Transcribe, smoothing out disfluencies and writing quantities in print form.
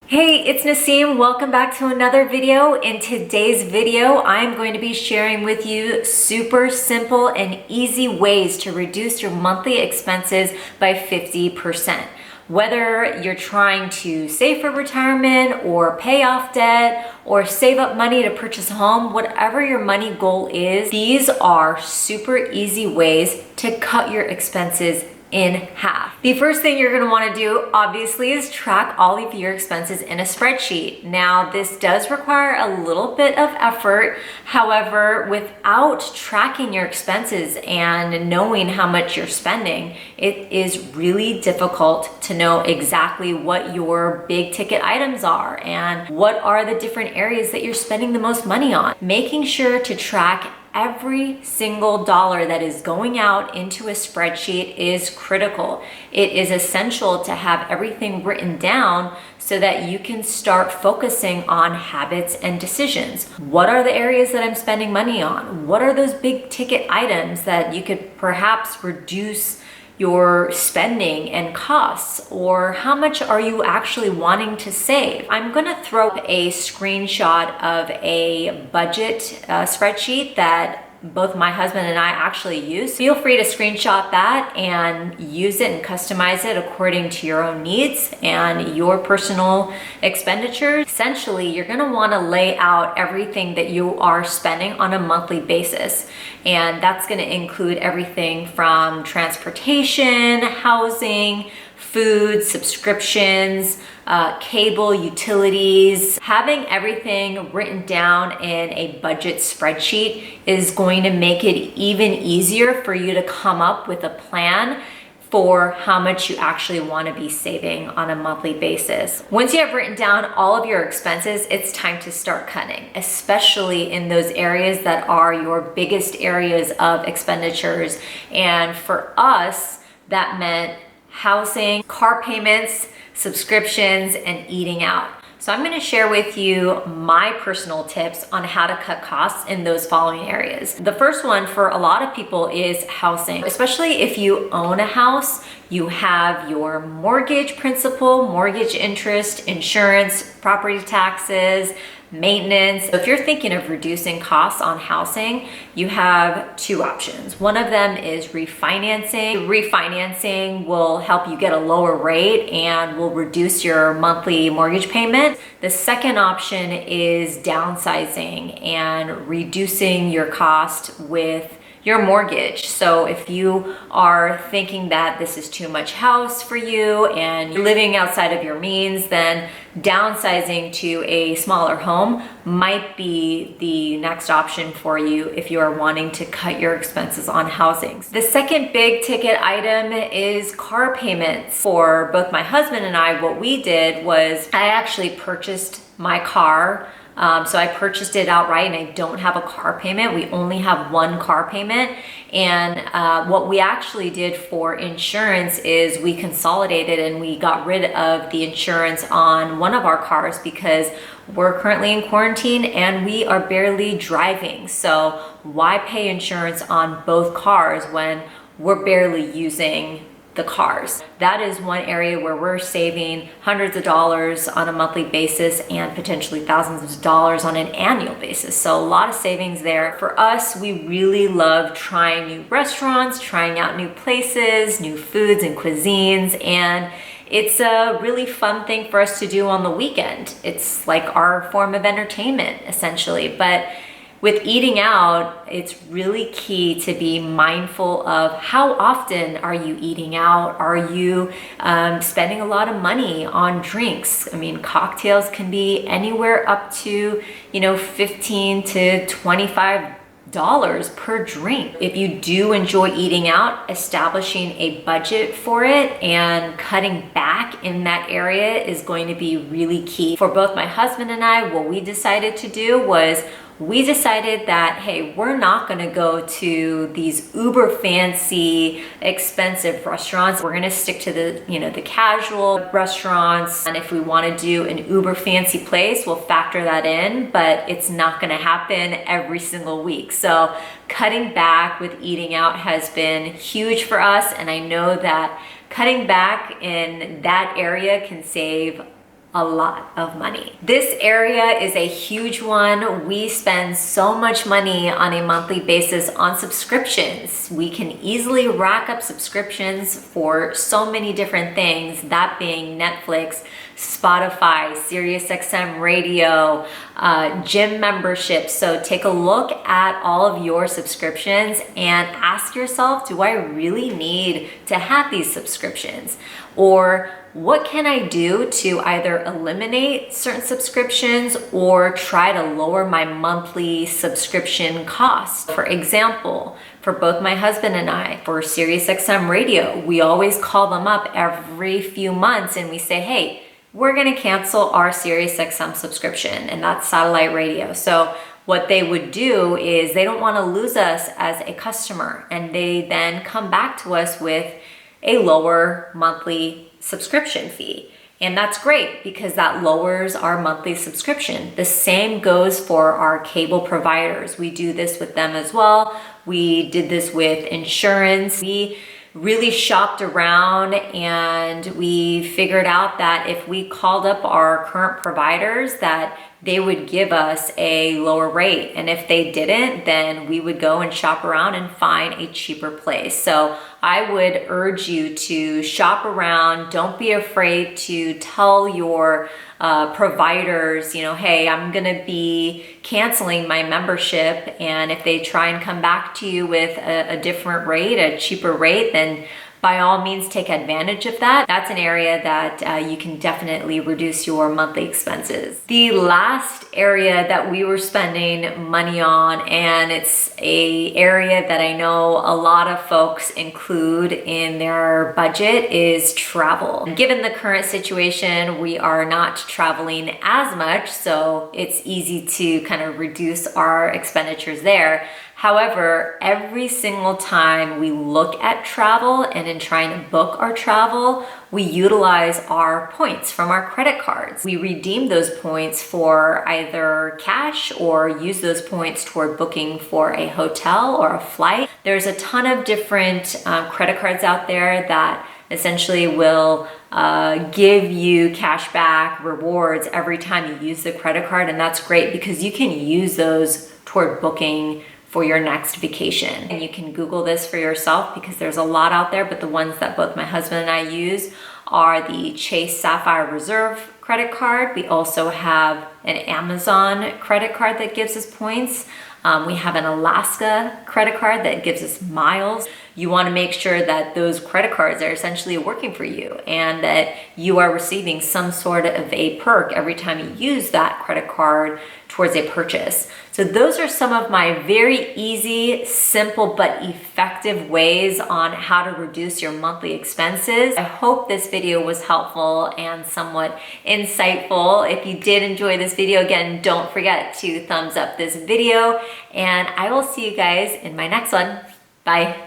Hey, it's Naseem. Welcome back to another video. In today's video, I'm going to be sharing with you super simple and easy ways to reduce your monthly expenses by 50%. Whether you're trying to save for retirement or pay off debt or save up money to purchase a home, whatever your money goal is, these are super easy ways to cut your expenses in half. The first thing you're gonna wanna do, obviously, is track all of your expenses in a spreadsheet. Now, this does require a little bit of effort. However, without tracking your expenses and knowing how much you're spending, it is really difficult to know exactly what your big ticket items are and what are the different areas that you're spending the most money on. Making sure to track every single dollar that is going out into a spreadsheet is critical. It is essential to have everything written down so that you can start focusing on habits and decisions. What are the areas that I'm spending money on? What are those big ticket items that you could perhaps reduce your spending and costs, or how much are you actually wanting to save? I'm gonna throw up a screenshot of a budget spreadsheet that both my husband and I actually use. Feel free to screenshot that and use it and customize it according to your own needs and your personal expenditures. Essentially, you're gonna wanna lay out everything that you are spending on a monthly basis. And that's gonna include everything from transportation, housing, food, subscriptions, cable, utilities. Having everything written down in a budget spreadsheet is going to make it even easier for you to come up with a plan for how much you actually want to be saving on a monthly basis. Once you have written down all of your expenses, it's time to start cutting, especially in those areas that are your biggest areas of expenditures. And for us, that meant housing, car payments, subscriptions, and eating out. So I'm gonna share with you my personal tips on how to cut costs in those following areas. The first one for a lot of people is housing. Especially if you own a house, you have your mortgage principal, mortgage interest, insurance, property taxes, maintenance. So if you're thinking of reducing costs on housing, you have two options. One of them is refinancing. Refinancing will help you get a lower rate and will reduce your monthly mortgage payment. The second option is downsizing and reducing your cost with your mortgage. So if you are thinking that this is too much house for you and you're living outside of your means, then downsizing to a smaller home might be the next option for you if you are wanting to cut your expenses on housing. The second big ticket item is car payments. For both my husband and I, what we did was I actually purchased my car. So I purchased it outright and I don't have a car payment. We only have one car payment. And what we actually did for insurance is we consolidated and we got rid of the insurance on one of our cars because we're currently in quarantine and we are barely driving. So why pay insurance on both cars when we're barely using the cars? That is one area where we're saving hundreds of dollars on a monthly basis and potentially thousands of dollars on an annual basis. So a lot of savings there. For us, we really love trying new restaurants, trying out new places, new foods and cuisines, and it's a really fun thing for us to do on the weekend. It's like our form of entertainment, essentially. But with eating out, it's really key to be mindful of how often are you eating out? Are you spending a lot of money on drinks? I mean, cocktails can be anywhere up to, $15 to $25 per drink. If you do enjoy eating out, establishing a budget for it and cutting back in that area is going to be really key. For both my husband and I, what we decided to do was we decided that, hey, we're not gonna go to these uber fancy, expensive restaurants. We're gonna stick to the casual restaurants. And if we wanna do an uber fancy place, we'll factor that in, but it's not gonna happen every single week. So cutting back with eating out has been huge for us. And I know that cutting back in that area can save a lot of money. This area is a huge one. We spend so much money on a monthly basis on subscriptions. We can easily rack up subscriptions for so many different things, that being Netflix, Spotify, SiriusXM radio, gym memberships. So take a look at all of your subscriptions and ask yourself, do I really need to have these subscriptions? Or what can I do to either eliminate certain subscriptions or try to lower my monthly subscription cost? For example, for both my husband and I, for SiriusXM radio, we always call them up every few months and we say, hey, we're gonna cancel our SiriusXM subscription, and that's satellite radio. So what they would do is they don't wanna lose us as a customer, and they then come back to us with a lower monthly subscription fee. And that's great because that lowers our monthly subscription. The same goes for our cable providers. We do this with them as well. We did this with insurance. We really shopped around and we figured out that if we called up our current providers that they would give us a lower rate. And if they didn't, then we would go and shop around and find a cheaper place. So I would urge you to shop around. Don't be afraid to tell your providers, you know, hey, I'm gonna be canceling my membership. And if they try and come back to you with a different rate, a cheaper rate, then by all means take advantage of that. That's an area that you can definitely reduce your monthly expenses. The last area that we were spending money on, and it's a area that I know a lot of folks include in their budget, is travel. Given the current situation, we are not traveling as much, so it's easy to kind of reduce our expenditures there. However, every single time we look at travel and in trying to book our travel, we utilize our points from our credit cards. We redeem those points for either cash or use those points toward booking for a hotel or a flight. There's a ton of different credit cards out there that essentially will give you cash back rewards every time you use the credit card. And that's great because you can use those toward booking for your next vacation. And you can Google this for yourself because there's a lot out there, but the ones that both my husband and I use are the Chase Sapphire Reserve credit card. We also have an Amazon credit card that gives us points. We have an Alaska credit card that gives us miles. You want to make sure that those credit cards are essentially working for you and that you are receiving some sort of a perk every time you use that credit card towards a purchase. So those are some of my very easy, simple, but effective ways on how to reduce your monthly expenses. I hope this video was helpful and somewhat insightful. If you did enjoy this video, again, don't forget to thumbs up this video, and I will see you guys in my next one. Bye.